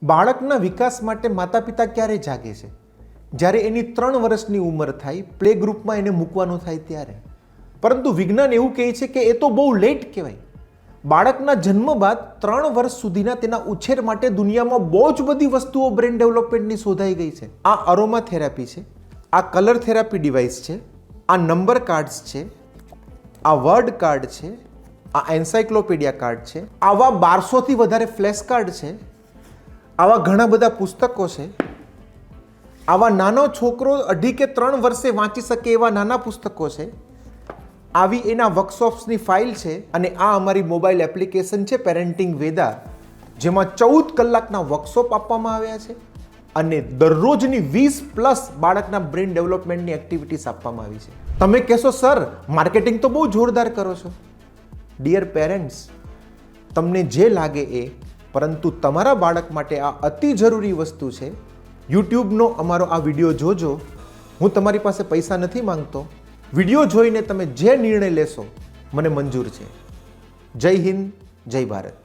બાળકના વિકાસ માટે માતા પિતા ક્યારે જાગે છે? જ્યારે એની 3 વર્ષની ઉંમર થાય, પ્લે ગ્રુપમાં એને મૂકવાનું થાય ત્યારે. પરંતુ વિજ્ઞાન એવું કહે છે કે એ તો બહુ લેટ કહેવાય. બાળકના જન્મ બાદ 3 વર્ષ સુધીના તેના ઉછેર માટે દુનિયામાં બહુ જ બધી વસ્તુઓ બ્રેન ડેવલપમેન્ટની શોધાઈ ગઈ છે. આ અરોમા થેરાપી છે, આ કલર થેરાપી ડિવાઇસ છે, આ નંબર કાર્ડ્સ છે, આ વર્ડ કાર્ડ છે, આ એન્સાઇક્લોપીડિયા કાર્ડ છે, આવા 1200થી વધારે ફ્લેશ કાર્ડ છે, આવા ઘણા બધા પુસ્તકો છે, આવા નાનો છોકરો 2 કે 3 વર્ષે વાંચી શકે એવા નાના પુસ્તકો છે, આવી એના વર્કશોપ્સની ફાઇલ છે અને આ અમારી મોબાઈલ એપ્લિકેશન છે પેરેન્ટિંગ વેદા, જેમાં 14 કલાકના વર્કશોપ આપવામાં આવ્યા છે અને દરરોજની 20+ બાળકના બ્રેન ડેવલપમેન્ટની એક્ટિવિટીઝ આપવામાં આવી છે. તમે કહેશો સર માર્કેટિંગ તો બહુ જોરદાર કરો છો. ડિયર પેરેન્ટ્સ, તમને જે લાગે એ, પરંતુ તમારા બાળક માટે આ અતિ જરૂરી વસ્તુ છે. યુટ્યુબનો અમારો આ વિડીયો જોજો. હું તમારી પાસે પૈસા નથી માંગતો. વિડીયો જોઈને તમે જે નિર્ણય લેશો મને મંજૂર છે. જય હિન્દ, જય ભારત.